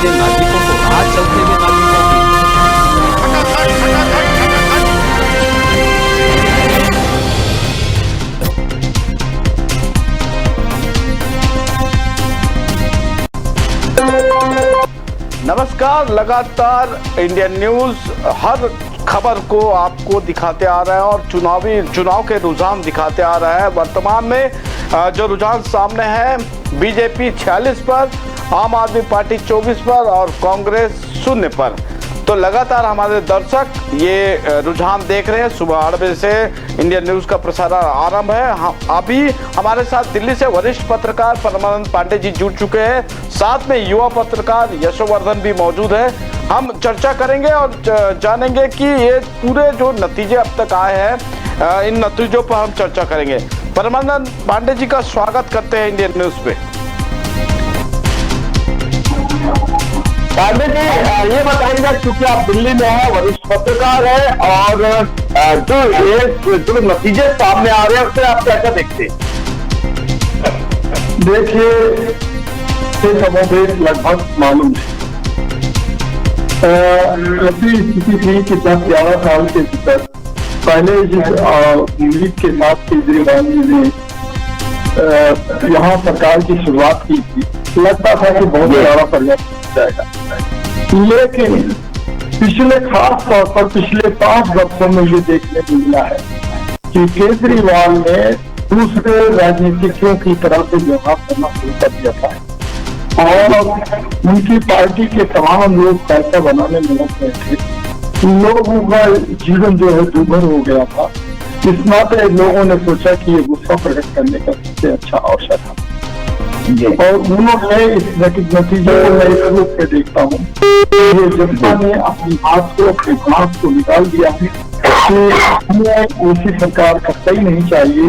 हमारे नागरिकों को राह चलते हुए नागरिकों की। नमस्कार, लगातार इंडियन न्यूज हर खबर को आपको दिखाते आ रहा है और चुनाव के रुझान दिखाते आ रहा है। वर्तमान में जो रुझान सामने है, बीजेपी 46 पर, आम आदमी पार्टी 24 पर और कांग्रेस 0 पर। तो लगातार हमारे दर्शक ये रुझान देख रहे हैं। सुबह 8 बजे से इंडियन न्यूज का प्रसारण आरंभ है। अभी हमारे साथ दिल्ली से वरिष्ठ पत्रकार परमानंद पांडे जी जुड़ चुके हैं, साथ में युवा पत्रकार यशोवर्धन भी मौजूद है। हम चर्चा करेंगे और जानेंगे कि ये पूरे जो नतीजे अब तक आए हैं, इन नतीजों पर हम चर्चा करेंगे। परमानंद पांडे जी का स्वागत करते हैं इंडियन न्यूज पे। पांडे जी, ये बताइएगा, क्योंकि आप दिल्ली में हैं, वरिष्ठ पत्रकार हैं, और जो नतीजे सामने आ रहे हैं उससे आप क्या देखते हैं? देखिए, समावेश लगभग मालूम है। ऐसी स्थिति थी कि 10-11 साल के भीतर पहले जिस उम्मीद के साथ केजरीवाल जी ने यहाँ सरकार की शुरुआत की थी, लगता था कि बहुत बड़ा परिवर्तन हो जाएगा। लेकिन पिछले, खास तौर पर पिछले 5 वर्षों में ये देखने को मिला है कि केजरीवाल ने दूसरे राजनीतिज्ञों की तरह से व्यवहार करना शुरू कर दिया था और उनकी पार्टी के तमाम लोग पैसा बनाने में लग गए थे। लोगों का जीवन जो है दुर्भर हो गया था। इस नाते लोगों ने सोचा कि ये गुस्सा प्रकट करने का सबसे अच्छा अवसर है और उन्होंने इस नतीजे को मैं इस रूप से देखता हूँ, ये जनता ने अपनी हाथ को, अपने घास को निकाल दिया है कि हमें ऐसी सरकार करता ही नहीं चाहिए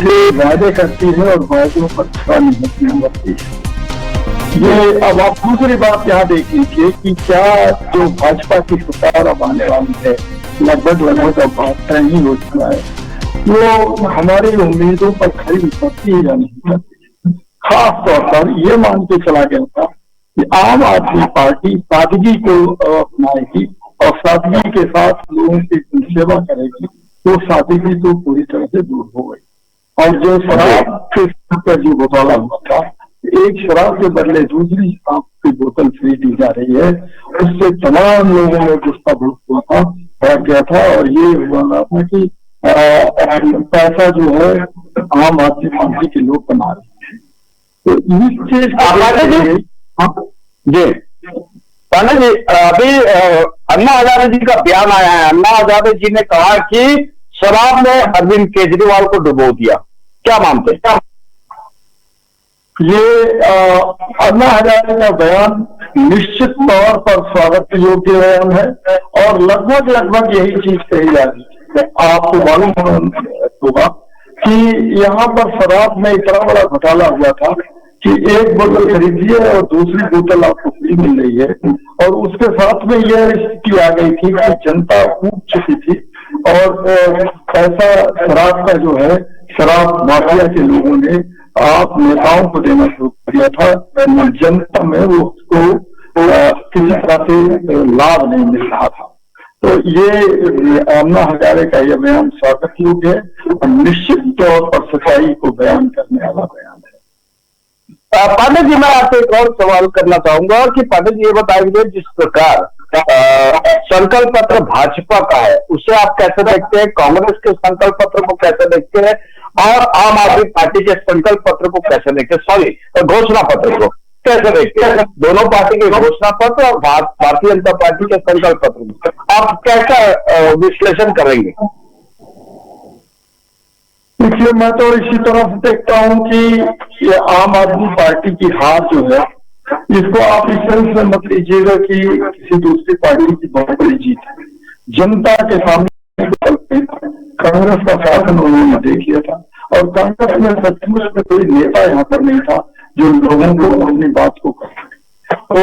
जो वायदे करती है और वायदों पर खरा नहीं करती है। ये अब आप दूसरी बात यहाँ देख लीजिए कि क्या जो भाजपा की सरकार अब आने वाली है, लगभग अब बात तय ही हो चुका है, वो हमारी उम्मीदों पर खरी उतरती है या नहीं करती। खास तौर पर ये मान के चला गया था कि आम आदमी पार्टी सादगी को अपनाएगी और सादगी के साथ लोगों की सेवा करेगी, तो सादगी तो पूरी तरह से दूर हो गई। और जो शराब का जो घोटाला हुआ था, एक शराब के बदले दूसरी शराब की बोतल फ्री दी जा रही है, उससे तमाम लोगों में गुस्सा बहुत हुआ था, बढ़ गया था और ये हुआ था कि पैसा जो है आम आदमी पार्टी के लोग बना रहे हैं। तो इस चीज जी पांडे जी, अभी अन्ना हजारे जी का बयान आया है। अन्ना हजारे जी ने कहा कि शराब ने अरविंद केजरीवाल को डुबो दिया, क्या मानते हैं? ये अन्ना हजारे का बयान निश्चित तौर पर स्वागत योग्य बयान है और लगभग यही चीज कही जा रही है। आपको मालूम होगा कि यहाँ पर शराब में इतना बड़ा घोटाला हुआ था कि एक बोतल खरीदिए और दूसरी बोतल आपको फ्री मिल रही है, और उसके साथ में यह स्थिति आ गई थी कि जनता ऊब चुकी थी और ऐसा शराब का जो है, शराब माफिया के लोगों ने आप नेताओं को देना शुरू कर दिया था। जनता में वो उसको किसी तरह से लाभ नहीं मिल रहा था। तो ये अन्ना हजारे का यह बयान स्वागत योग्य है और निश्चित तौर पर सच्चाई को बयान करने वाला बयान है। पांडे जी, मैं आपसे एक और सवाल करना चाहूंगा कि पांडे जी ये बताएंगे, जिस प्रकार संकल्प पत्र भाजपा का है उसे आप कैसे देखते हैं, कांग्रेस के संकल्प पत्र को कैसे देखते हैं और आम आदमी पार्टी के संकल्प पत्र को कैसे देखते हैं, सॉरी घोषणा पत्र को कैसे देखते हैं? दोनों पार्टी के घोषणा पत्र और भारतीय जनता पार्टी के संकल्प पत्र आप कैसा विश्लेषण करेंगे? देखिए, मैं तो इसी तरह से देखता हूँ कि ये आम आदमी पार्टी की हार जो है, इसको आप इस तरह से मत लीजिएगा कि किसी दूसरी पार्टी की बहुत बड़ी जीत है। जनता के सामने कांग्रेस का शासन उन्होंने देख लिया था और कांग्रेस में सचमुच में कोई नेता यहाँ पर नहीं था जो लोगों को अपनी बात को कर। तो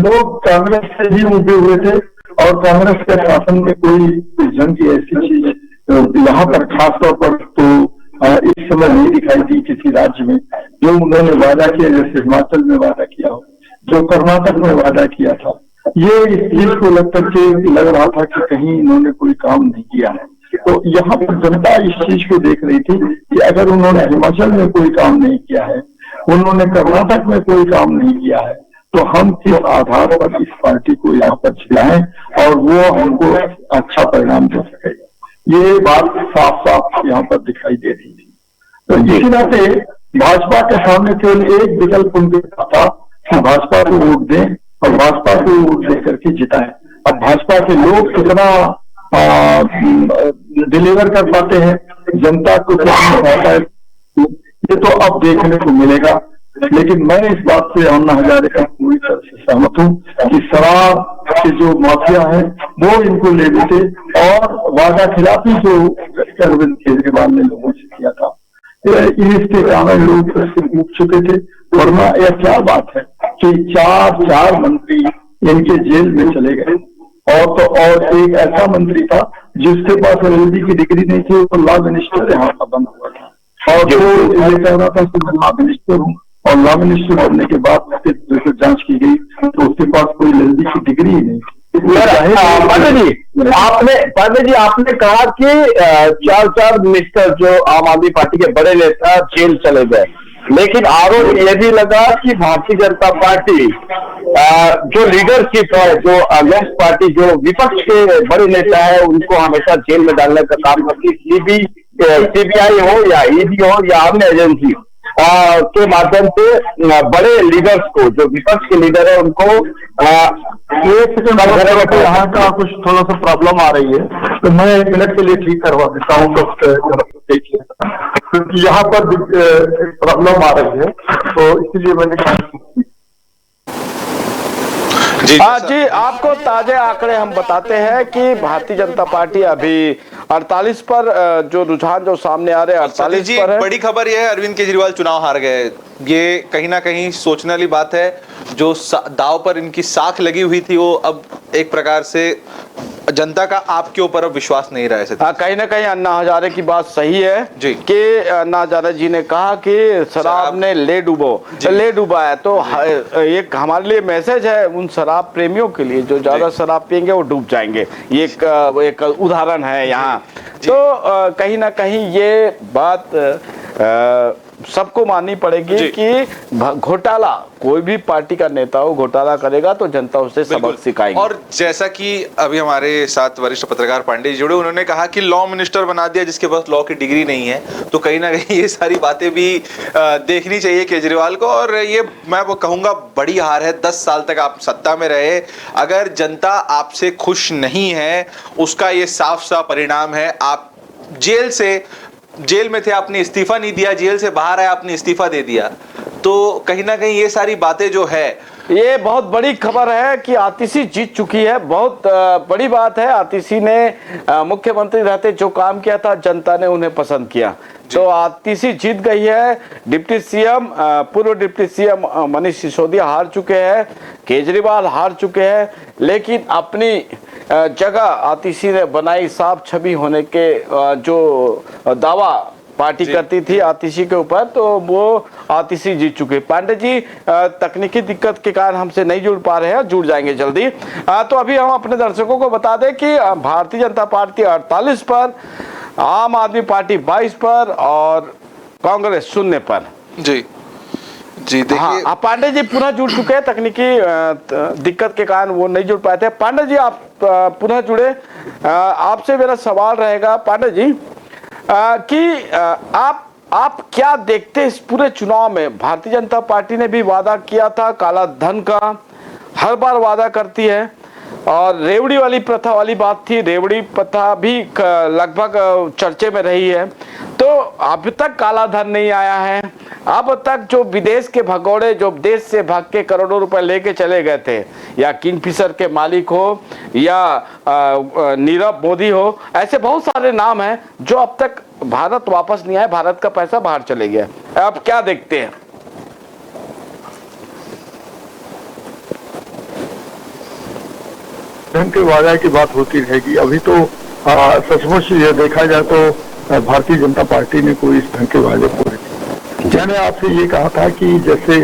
लोग कांग्रेस से ही उभे हुए थे और कांग्रेस के शासन में कोई जंग की ऐसी चीज यहाँ पर खास तौर पर तो इस समय नहीं दिखाई दी किसी राज्य में जो उन्होंने वादा किया, जैसे हिमाचल में वादा किया हो, जो कर्नाटक में वादा किया था, ये इस चीज को लग रहा था कि कहीं इन्होंने कोई काम नहीं किया है। तो यहाँ पर जनता इस चीज को देख रही थी कि अगर उन्होंने हिमाचल में कोई काम नहीं किया है, उन्होंने कर्नाटक में कोई काम नहीं किया है, तो हम किस आधार पर इस पार्टी को यहाँ पर जिताएं और वो हमको अच्छा परिणाम दे सकेगा। ये बात साफ साफ यहाँ पर दिखाई दे रही थी। तो इसी नाते भाजपा के सामने केवल एक विकल्प उनके पास था कि भाजपा को वोट दें और भाजपा को वोट दे करके जिताएं। अब भाजपा के लोग कितना डिलीवर कर पाते हैं, जनता को क्या होता है, ये तो अब देखने को मिलेगा। लेकिन मैं इस बात से अन्ना हजारे का पूरी तरह से सहमत हूँ कि शराब के जो माफिया है वो इनको ले लेते और वादा खिलाफी जो अरविंद केजरीवाल ने लोगों से किया था, इसके कारण लोग उठ चुके थे। वरना यह क्या बात है कि चार मंत्री इनके जेल में चले गए और एक ऐसा मंत्री था जिसके पास एलएलबी की डिग्री नहीं थी, वो लॉ मिनिस्टर यहाँ पर बना हुआ था और वो ये कह रहा था कि मैं लॉ मिनिस्टर हूँ, और लॉ मिनिस्टर बनने के बाद फिर जांच की गई तो उसके पास कोई एलएलबी की डिग्री ही नहीं थी। पांडे जी आपने कहा कि चार मिनिस्टर जो आम आदमी पार्टी के बड़े नेता जेल चले गए, लेकिन आरोप यह भी लगा कि भारतीय जनता पार्टी जो लीडरशिप है, जो अगेंस्ट पार्टी, जो विपक्ष के बड़े नेता है, उनको हमेशा जेल में डालने का काम करती, सीबीआई हो या ईडी हो या अन्य एजेंसी के माध्यम से बड़े लीडर्स को, जो विपक्ष के लीडर है, उनको यहाँ का कुछ थोड़ा सा प्रॉब्लम आ रही है, तो मैं 1 मिनट के लिए ठीक करवा देता हूँ। क्योंकि यहाँ पर प्रॉब्लम आ रही है, तो इसलिए मैंने कहा जी आपको ताजे आंकड़े हम बताते हैं कि भारतीय जनता पार्टी अभी 48 पर जो रुझान जो सामने आ रहे हैं 48 पर है। बड़ी खबर यह है, अरविंद केजरीवाल चुनाव हार गए। ये कहीं ना कहीं सोचने वाली बात है। जो दाव पर इनकी साख लगी हुई थी वो अब एक प्रकार से जनता का आपके ऊपर अब विश्वास नहीं रहा है। कहीं ना कहीं अन्ना हजारे की बात सही है जी कि अन्ना हजारे जी ने कहा कि शराब ने ले डूबा है। तो एक हमारे लिए मैसेज है उन शराब प्रेमियों के लिए जो ज्यादा शराब पियेंगे वो डूब जाएंगे। ये एक उदाहरण है यहाँ। तो कहीं ना कहीं ये बात सबको माननी पड़ेगी कि घोटाला, कोई भी पार्टी का नेता हो घोटाला करेगा तो जनता उससे सबक सिखाएगी। और जैसा कि अभी हमारे साथ वरिष्ठ पत्रकार पांडे जी जुड़े, उन्होंने कहा कि लॉ मिनिस्टर बना दिया जिसके पास लॉ की डिग्री नहीं है। तो कहीं ना कहीं ये सारी बातें भी देखनी चाहिए केजरीवाल को। और ये मैं वो कहूंगा बड़ी हार है। 10 साल तक आप सत्ता में रहे, अगर जनता आपसे खुश नहीं है उसका ये साफ साफ परिणाम है। आप जेल में थे, आपने इस्तीफा नहीं दिया, जेल से बाहर आए आपने इस्तीफा दे दिया। तो कहीं ना कहीं ये सारी बातें जो है, ये बहुत बड़ी खबर है कि आतिशी जीत चुकी है। बहुत बड़ी बात है। आतिशी ने मुख्यमंत्री रहते जो काम किया था जनता ने उन्हें पसंद किया, तो आतिशी जीत गई है। डिप्टी सीएम, पूर्व डिप्टी सीएम मनीष सिसोदिया हार चुके हैं, केजरीवाल हार चुके हैं, लेकिन अपनी जगह आतिशी ने बनाई। साफ छवि होने के जो दावा पार्टी करती थी आतिशी के ऊपर, तो वो आतिशी जीत चुके। पांडे जी तकनीकी दिक्कत के कारण हमसे नहीं जुड़ पा रहे हैं, जुड़ जाएंगे जल्दी। तो अभी हम अपने दर्शकों को बता दें कि भारतीय जनता पार्टी 48 पर, आम आदमी पार्टी 22 पर और कांग्रेस 0 पर। जी देखिए, हाँ, पांडे जी पुनः जुड़ चुके हैं। तकनीकी दिक्कत के कारण वो नहीं जुड़ पाए थे। पांडे जी आप पुनः जुड़े। आपसे मेरा सवाल रहेगा पांडे जी कि आप क्या देखते हैं इस पूरे चुनाव में? भारतीय जनता पार्टी ने भी वादा किया था काला धन का, हर बार वादा करती है, और रेवड़ी वाली प्रथा वाली बात थी, रेवड़ी प्रथा भी लगभग चर्चे में रही है। तो अब तक काला धन नहीं आया है। अब तक जो विदेश के भगोड़े जो देश से भाग के करोड़ों रुपए लेके चले गए थे, या किंगफिशर के मालिक हो या नीरव मोदी हो, ऐसे बहुत सारे नाम हैं जो अब तक भारत वापस नहीं आए, भारत का पैसा बाहर चले गया। आप क्या देखते हैं? धन के वादा की बात होती रहेगी। अभी तो सचमुच यह देखा जाए तो भारतीय जनता पार्टी ने कोई इस ढंग के वादे पूरे नहीं। मैंने आपसे ये कहा था कि जैसे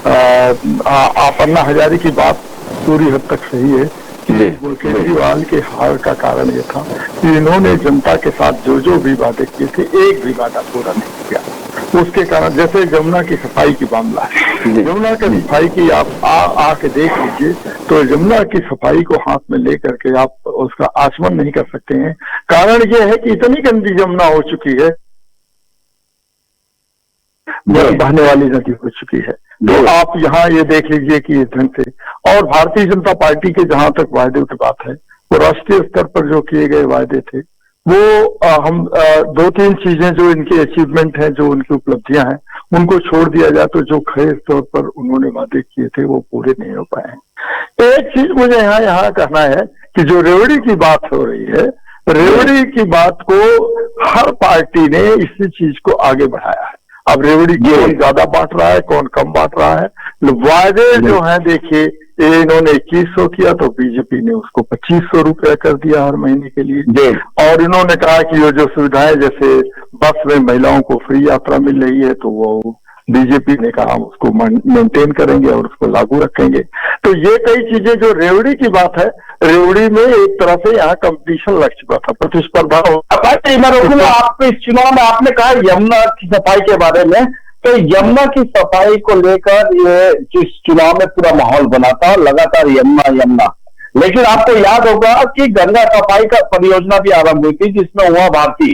आप अन्ना हजारे की बात पूरी हद तक सही है कि केजरीवाल के हार का कारण ये था कि इन्होंने जनता के साथ जो भी वादे किए थे एक भी वादा पूरा नहीं किया। उसके कारण जैसे यमुना की सफाई की मामला है, यमुना की सफाई की आप आके देख लीजिए तो यमुना की सफाई को हाथ में लेकर के आप उसका आचमन नहीं कर सकते हैं। कारण ये है कि इतनी गंदी यमुना हो चुकी है, बहने वाली नदी हो चुकी है। तो आप यहाँ ये देख लीजिए कि इस ढंग से, और भारतीय जनता पार्टी के जहां तक वायदे की बात है, वो राष्ट्रीय स्तर पर जो किए गए वायदे थे वो हम 2-3 चीजें जो इनकी अचीवमेंट है, जो उनकी उपलब्धियां हैं, उनको छोड़ दिया जाए तो जो खड़े तौर पर उन्होंने वादे किए थे वो पूरे नहीं हो पाए हैं। एक चीज मुझे यहाँ कहना है कि जो रेवड़ी की बात हो रही है, रेवड़ी की बात को हर पार्टी ने इसी चीज को आगे बढ़ाया है। अब रेवड़ी कौन ज्यादा बांट रहा है, कौन कम बांट रहा है। वायदे जो है देखिए, ये इन्होंने 2100 किया तो बीजेपी ने उसको 2500 रुपया कर दिया हर महीने के लिए। और इन्होंने कहा कि ये जो सुविधाएं जैसे बस में महिलाओं को फ्री यात्रा मिल रही है तो वो बीजेपी ने कहा हम उसको मेंटेन करेंगे और उसको लागू रखेंगे। तो ये कई चीजें जो रेवड़ी की बात है, रेवड़ी में एक तरह से यहाँ कंपटीशन लग चुका था, प्रतिस्पर्धा। आप इस चुनाव में आपने कहा यमुना की सफाई के बारे में, तो यमुना की सफाई को लेकर ये जिस चुनाव में पूरा माहौल बना था लगातार यमुना यमुना, लेकिन आपको याद होगा कि गंगा सफाई का परियोजना भी आरंभ हुई थी जिसमें उमा भारती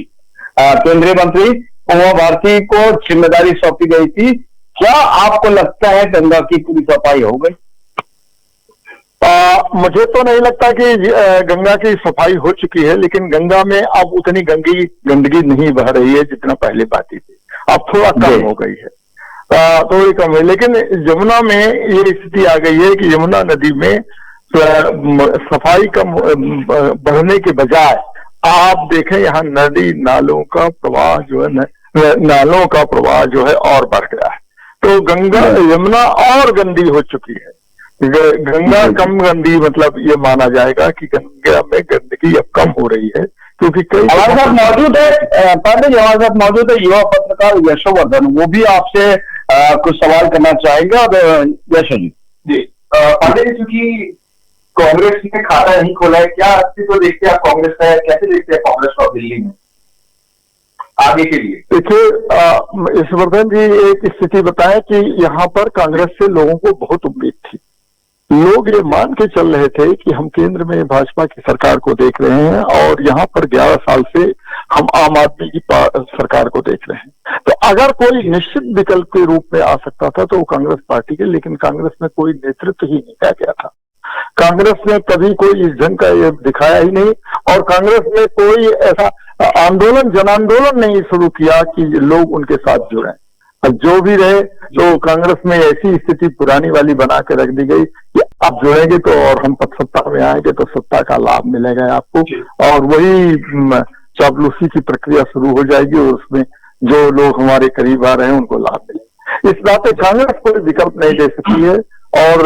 केंद्रीय मंत्री उमा भारती को जिम्मेदारी सौंपी गई थी। क्या आपको लगता है गंगा की पूरी सफाई हो गई? मुझे तो नहीं लगता कि गंगा की सफाई हो चुकी है, लेकिन गंगा में अब उतनी गंदगी नहीं बह रही है जितना पहले पाती थी। अब थोड़ा कम हो गई है, थोड़ी कम है। लेकिन यमुना में ये स्थिति आ गई है कि यमुना नदी में सफाई कम बढ़ने के बजाय आप देखें यहाँ नदी नालों का प्रवाह जो है, नालों का प्रवाह जो है और बढ़ गया है। तो गंगा यमुना और गंदी हो चुकी है। गंगा कम गंदी मतलब ये माना जाएगा कि गंगा में गंदगी अब कम हो रही है, क्योंकि कई हमारे साथ मौजूद है पांडे जी, हमारे साथ मौजूद है युवा पत्रकार यशोवर्धन, वो भी आपसे कुछ सवाल करना चाहेंगे। और यशो जी पांडे जी, चूंकि कांग्रेस ने खाता नहीं खोला है, क्या अस्तित्व देखते हैं आप कांग्रेस का, कैसे देखते हैं कांग्रेस को दिल्ली में आगे के लिए? देखिए यशोवर्धन जी, एक स्थिति बताएं कि यहाँ पर कांग्रेस से लोगों को बहुत उम्मीद थी। लोग ये मान के चल रहे थे कि हम केंद्र में भाजपा की सरकार को देख रहे हैं और यहाँ पर 11 साल से हम आम आदमी की सरकार को देख रहे हैं। तो अगर कोई निश्चित विकल्प के रूप में आ सकता था तो वो कांग्रेस पार्टी के, लेकिन कांग्रेस में कोई नेतृत्व ही नहीं किया गया था। कांग्रेस ने कभी कोई इस ढंग का ये दिखाया ही नहीं, और कांग्रेस ने कोई ऐसा आंदोलन जन आंदोलन नहीं शुरू किया कि लोग उनके साथ जुड़े। जो भी रहे तो कांग्रेस में ऐसी स्थिति पुरानी वाली बना के रख दी गई कि आप जुड़ेंगे तो और हम सत्ता में आएंगे तो सत्ता का लाभ मिलेगा आपको, और वही चापलूसी की प्रक्रिया शुरू हो जाएगी और उसमें जो लोग हमारे करीब आ रहे हैं उनको लाभ मिलेगा। इस बात से कांग्रेस कोई विकल्प नहीं दे सकती है, और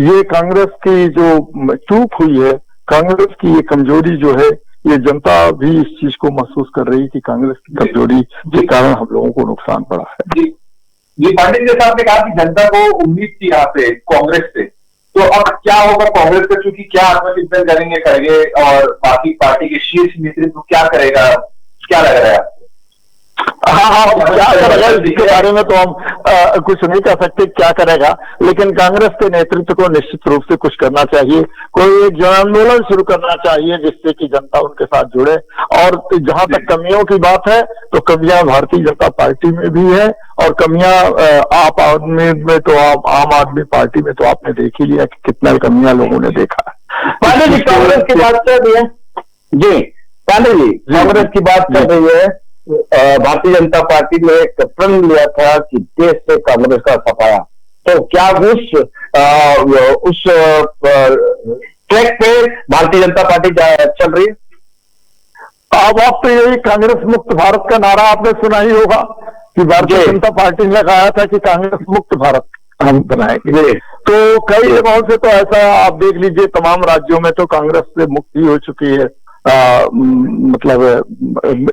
ये कांग्रेस की जो चूक हुई है, कांग्रेस की ये कमजोरी जो है, ये जनता भी इस चीज को महसूस कर रही है कि कांग्रेस की कमजोरी के कारण हम लोगों को नुकसान पड़ा है। जी पांडे जी, जैसा आपने कहा कि जनता को उम्मीद थी यहाँ से कांग्रेस से, तो अब क्या होगा कांग्रेस का, चूंकि क्या आत्मचिंतन करेंगे और बाकी पार्टी के शीर्ष नेतृत्व क्या करेगा, क्या लग रहा है? हाँ, क्या करेगा इसके बारे में तो हम कुछ नहीं कह सकते क्या करेगा, लेकिन कांग्रेस के नेतृत्व को निश्चित रूप से कुछ करना चाहिए। कोई एक जन आंदोलन शुरू करना चाहिए जिससे कि जनता उनके साथ जुड़े। और जहां तक कमियों की बात है तो कमियां भारतीय जनता पार्टी में भी है, और कमियां आप आदमी में तो आम आदमी पार्टी में तो आपने देख ही लिया कि कितना कमियां लोगों ने देखा है। पांडे जी, कांग्रेस की बात चल रही है जी, पांडे जी कांग्रेस की बात चल रही है। भारतीय जनता पार्टी ने एक प्रण लिया था कि देश से कांग्रेस का सफाया, तो क्या उस ट्रैक पे भारतीय जनता पार्टी चल रही है? अब आप तो यही कांग्रेस मुक्त भारत का नारा आपने सुना ही होगा कि भारतीय जनता पार्टी ने लगाया था कि कांग्रेस मुक्त भारत हम बनाएंगे। तो कई जगहों से तो ऐसा आप देख लीजिए, तमाम राज्यों में तो कांग्रेस से मुक्ति हो चुकी है, मतलब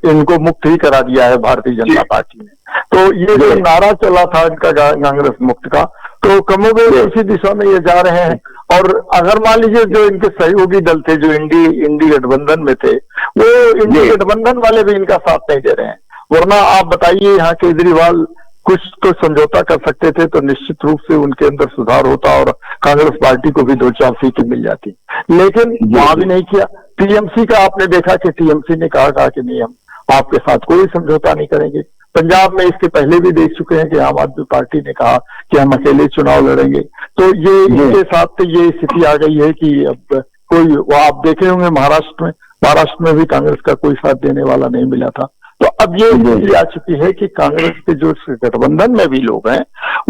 इनको मुक्त ही करा दिया है भारतीय जनता पार्टी ने। तो ये जो नारा चला था इनका कांग्रेस मुक्त का, तो कमोबेश उसी दिशा में ये जा रहे हैं। और अगर मान लीजिए जो इनके सहयोगी दल थे, जो इंडी गठबंधन में थे, वो इंडी गठबंधन वाले भी इनका साथ नहीं दे रहे हैं। वरना आप बताइए, यहाँ केजरीवाल कुछ तो समझौता कर सकते थे तो निश्चित रूप से उनके अंदर सुधार होता और कांग्रेस पार्टी को भी 2-4 सीटें मिल जाती, लेकिन वहां भी नहीं किया। टीएमसी का आपने देखा कि टीएमसी ने कहा कि नहीं, हम आपके साथ कोई समझौता नहीं करेंगे। पंजाब में इसके पहले भी देख चुके हैं कि आम आदमी पार्टी ने कहा कि हम अकेले चुनाव लड़ेंगे। तो ये इसके साथ तो ये स्थिति आ गई है कि अब कोई, वो आप देखे होंगे महाराष्ट्र में भी कांग्रेस का कोई साथ देने वाला नहीं मिला था। तो अब ये स्थिति आ चुकी है कि कांग्रेस के जो गठबंधन में भी लोग हैं,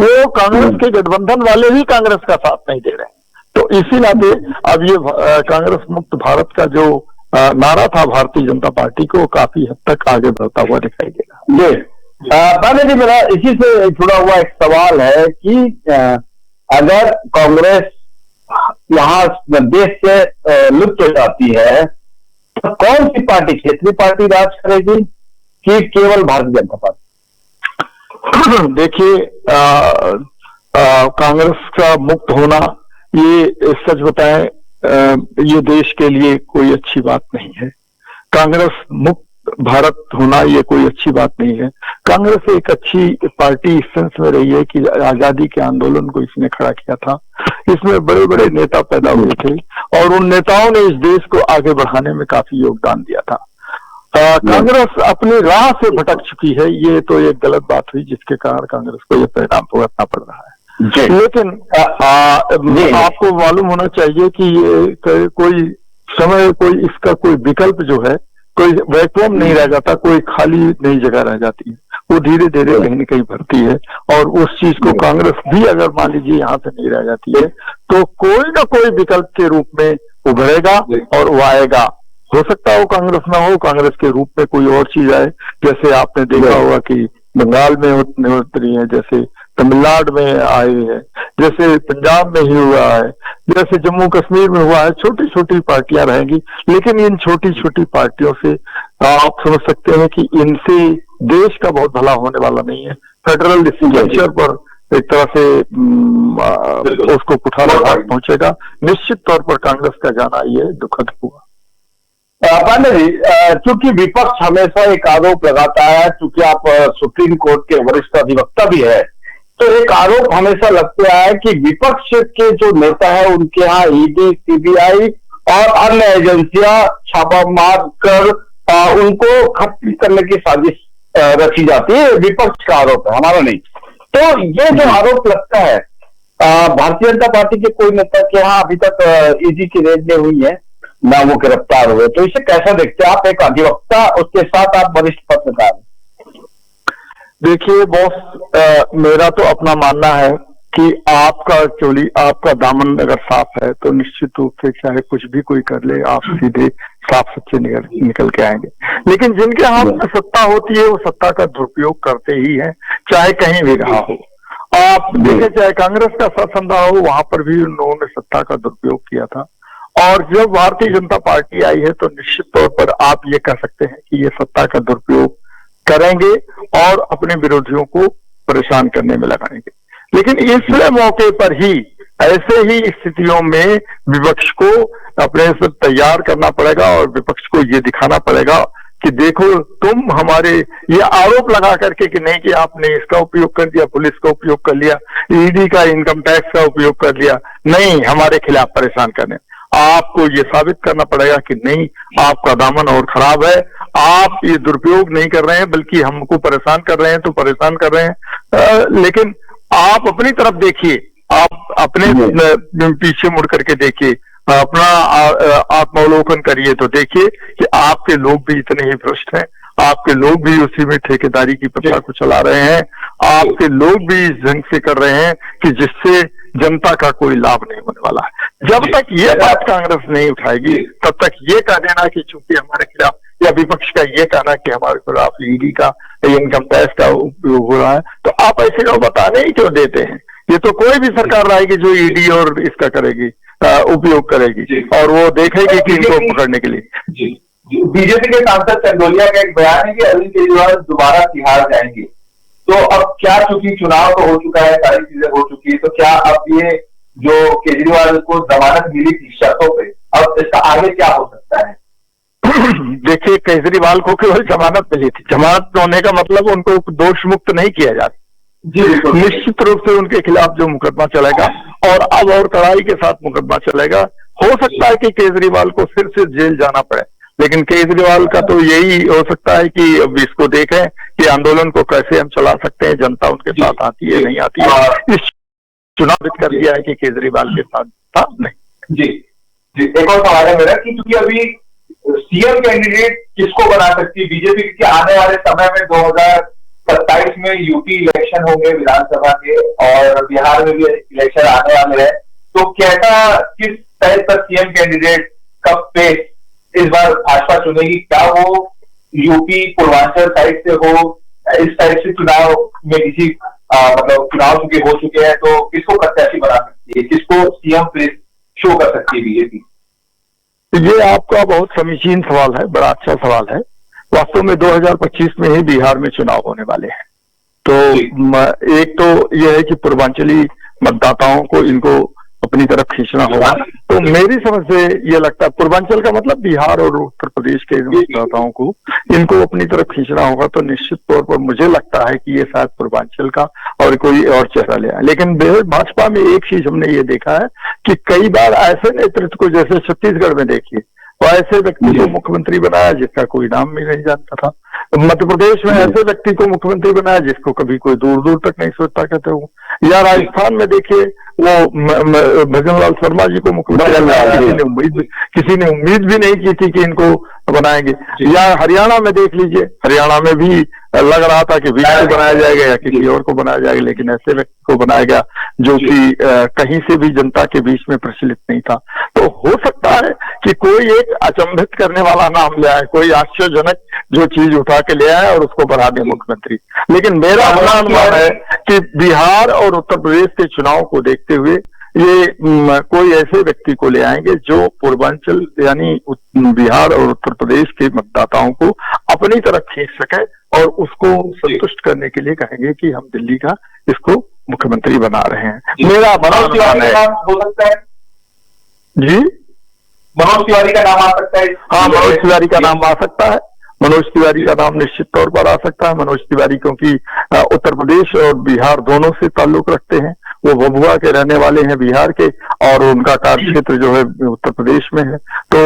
वो कांग्रेस के गठबंधन वाले भी कांग्रेस का साथ नहीं दे रहे हैं। तो इसी नाते अब ये कांग्रेस मुक्त भारत का जो नारा था भारतीय जनता पार्टी को, काफी हद तक आगे बढ़ता हुआ दिखाई देगा। जी पांडे जी, मेरा इसी से जुड़ा हुआ एक सवाल है कि अगर कांग्रेस यहाँ देश से लुप्त हो जाती है तो कौन सी पार्टी, क्षेत्रीय पार्टी राज करेगी कि केवल भारतीय जनता पार्टी? देखिए, कांग्रेस का मुक्त होना, ये सच बताएं, ये देश के लिए कोई अच्छी बात नहीं है। कांग्रेस मुक्त भारत होना ये कोई अच्छी बात नहीं है। कांग्रेस एक अच्छी पार्टी इस सेंस में रही है कि आजादी के आंदोलन को इसने खड़ा किया था। इसमें बड़े बड़े नेता पैदा हुए थे और उन नेताओं ने इस देश को आगे बढ़ाने में काफी योगदान दिया था। कांग्रेस अपनी राह से भटक चुकी है, ये तो एक गलत बात हुई जिसके कारण कांग्रेस को यह परिणाम भुगतना पड़ रहा है। लेकिन आपको मालूम होना चाहिए कि ये कोई समय, कोई इसका कोई विकल्प जो है, कोई वैक्यूम नहीं रह जाता, कोई खाली नई जगह रह जाती है, वो धीरे धीरे कहीं न कहीं भरती है। और उस चीज को कांग्रेस भी अगर मान लीजिए यहाँ से नहीं रह जाती है तो कोई ना कोई विकल्प के रूप में उभरेगा और वो आएगा। हो सकता हो कांग्रेस ना हो, कांग्रेस के रूप में कोई और चीज आए, जैसे आपने देखा होगा कि बंगाल में उतरी है, जैसे तमिलनाडु में आए हैं, जैसे पंजाब में ही हुआ है, जैसे जम्मू कश्मीर में हुआ है। छोटी छोटी पार्टियां रहेंगी, लेकिन इन छोटी छोटी पार्टियों से आप समझ सकते हैं कि इनसे देश का बहुत भला होने वाला नहीं है। फेडरल स्ट्रक्चर पर एक तरह से उसको कुठारा पहुंचेगा। निश्चित तौर पर कांग्रेस का जाना ये दुखद हुआ। पांडे जी, चूंकि विपक्ष हमेशा एक आरोप लगाता है, चूंकि आप सुप्रीम कोर्ट के वरिष्ठ अधिवक्ता भी है, तो एक आरोप हमेशा लगता है कि विपक्ष के जो नेता है उनके यहाँ ईडी, सीबीआई और अन्य एजेंसियां छापा मार कर उनको खत्म करने की साजिश रची जाती है। विपक्ष का आरोप है, हमारा नहीं। तो ये जो आरोप लगता है भारतीय जनता पार्टी के कोई नेता के यहाँ अभी तक ईडी की रेड नहीं हुई है, ना वो गिरफ्तार हुए, तो इसे कैसा देखते हैं आप? एक अधिवक्ता, उसके साथ आप वरिष्ठ पत्रकार। देखिए बॉस, मेरा तो अपना मानना है कि आपका चोली, आपका दामन अगर साफ है तो निश्चित रूप से चाहे कुछ भी कोई कर ले, आप सीधे साफ सच्चे निकल के आएंगे। लेकिन जिनके हाथ में सत्ता होती है वो सत्ता का दुरुपयोग करते ही हैं, चाहे कहीं भी रहा हो। आप देखें, चाहे कांग्रेस का शासन रहा हो, वहां पर भी उन लोगों ने सत्ता का दुरुपयोग किया था। और जब भारतीय जनता पार्टी आई है तो निश्चित तौर पर आप ये कह सकते हैं कि ये सत्ता का दुरुपयोग करेंगे और अपने विरोधियों को परेशान करने में लगाएंगे। लेकिन इस मौके पर ही, ऐसे ही स्थितियों में विपक्ष को अपने से तैयार करना पड़ेगा और विपक्ष को ये दिखाना पड़ेगा कि देखो तुम हमारे, ये आरोप लगा करके कि नहीं कि आपने इसका उपयोग कर दिया, पुलिस का उपयोग कर लिया, ईडी का, इनकम टैक्स का उपयोग कर लिया, नहीं हमारे खिलाफ परेशान करने। आपको ये साबित करना पड़ेगा कि नहीं, आपका दामन और खराब है, आप ये दुरुपयोग नहीं कर रहे हैं, बल्कि हमको परेशान कर रहे हैं तो परेशान कर रहे हैं। लेकिन आप अपनी तरफ देखिए, आप अपने पीछे मुड़ करके देखिए, अपना आत्मावलोकन करिए तो देखिए कि आपके लोग भी इतने ही भ्रष्ट हैं, आपके लोग भी उसी में ठेकेदारी की प्रथा को चला रहे हैं, आपके लोग भी इस ढंग से कर रहे हैं कि जिससे जनता का कोई लाभ नहीं होने वाला है। जब तक ये बात कांग्रेस नहीं उठाएगी तब तक ये कह देना कि चूंकि हमारे खिलाफ, या विपक्ष का ये कहना कि हमारे खिलाफ ईडी का, इनकम टैक्स का उपयोग हो रहा है, तो आप ऐसे लोग बताने ही क्यों देते हैं? ये तो कोई भी सरकार रहेगी जो ईडी और इसका करेगी, उपयोग करेगी, और वो देखेगी कि इनको पकड़ने के लिए। बीजेपी के सांसद चंदोलिया का एक बयान है कि अरविंद केजरीवाल दोबारा तिहाड़ जाएंगे, तो अब क्या, चूंकि चुनाव तो हो चुका है, सारी चीजें हो चुकी है, तो क्या अब ये जो केजरीवाल को जमानत मिली थी शर्तों पे, अब इसका आगे क्या हो सकता है? देखिए, केजरीवाल को केवल जमानत मिली थी। जमानत होने का मतलब उनको दोष मुक्त नहीं किया जाता। जी बिल्कुल, निश्चित रूप से उनके खिलाफ जो मुकदमा चलेगा, और अब और कड़ाई के साथ मुकदमा चलेगा। हो सकता है कि केजरीवाल को फिर से जेल जाना पड़े, लेकिन केजरीवाल का तो यही हो सकता है कि अब इसको देखें कि आंदोलन को कैसे हम चला सकते हैं, जनता उनके साथ आती है नहीं आती है। इस चुनावित कर दिया है कि केजरीवाल के साथ था नहीं। जी जी, एक और सवाल है मेरा कि क्योंकि अभी सीएम कैंडिडेट किसको बना सकती है बीजेपी, क्योंकि आने वाले समय में 2027 में यूपी इलेक्शन होंगे विधानसभा के, और बिहार में भी इलेक्शन आने वाले हैं, तो कैसा, किस टाइप का सीएम कैंडिडेट का पेस इस बार भाजपा चुनेगी? क्या वो यूपी पूर्वांचल साइड से हो, इस टाइप से चुनाव में किसी मतलब चुनाव चुके हो चुके हैं, तो किसको प्रत्याशी बना सकती है, किसको सीएम पेस शो कर सकती है बीजेपी? ये आपका बहुत समीचीन सवाल है, बड़ा अच्छा सवाल है। वास्तव में 2025 में ही बिहार में चुनाव होने वाले हैं। तो एक तो यह है कि पूर्वांचली मतदाताओं को इनको अपनी तरफ खींचना होगा। तो मेरी समझ से यह लगता है, पूर्वांचल का मतलब बिहार और उत्तर प्रदेश के मतदाताओं को इनको अपनी तरफ खींचना होगा। तो निश्चित तौर पर मुझे लगता है कि ये शायद पूर्वांचल का और कोई और चेहरा ले आए। लेकिन भाजपा में एक चीज हमने ये देखा है कि कई बार ऐसे नेतृत्व को, जैसे छत्तीसगढ़ में देखिए, वो ऐसे व्यक्ति को मुख्यमंत्री बनाया जिसका कोई नाम भी नहीं जानता था। मध्य प्रदेश में ऐसे व्यक्ति को मुख्यमंत्री बनाया जिसको कभी कोई दूर दूर तक नहीं सोचता कहते हो, या राजस्थान में देखिए वो भजनलाल शर्मा जी को मुख्यमंत्री बनाया, किसी ने उम्मीद भी नहीं की थी कि इनको बनाएंगे। या हरियाणा में देख लीजिए, हरियाणा में भी लग रहा था कि वीर को बनाया जाएगा या किसी और को बनाया जाएगा, लेकिन ऐसे व्यक्ति को बनाया गया जो कि कहीं से भी जनता के बीच में प्रचलित नहीं था। तो हो सकता है कि कोई एक अचंभित करने वाला नाम ले आए, कोई आश्चर्यजनक जो चीज उठा के ले आए और उसको बढ़ा दे मुख्यमंत्री। लेकिन मेरा अपना अनुमान है कि बिहार और उत्तर प्रदेश के चुनाव को देखते हुए ये कोई ऐसे व्यक्ति को ले आएंगे जो पूर्वांचल यानी बिहार और उत्तर प्रदेश के मतदाताओं को अपनी तरफ खींच सके और उसको संतुष्ट करने के लिए कहेंगे कि हम दिल्ली का इसको मुख्यमंत्री बना रहे हैं। मेरा मनोज तिवारी का नाम हो सकता है जी, मनोज तिवारी का नाम आ सकता है। हाँ, मनोज तिवारी का नाम आ सकता है। मनोज तिवारी का नाम निश्चित तौर पर आ सकता है। मनोज तिवारी क्योंकि उत्तर प्रदेश और बिहार दोनों से ताल्लुक रखते हैं। वो भभुआ के रहने वाले हैं बिहार के, और उनका कार्यक्षेत्र जो है उत्तर प्रदेश में है। तो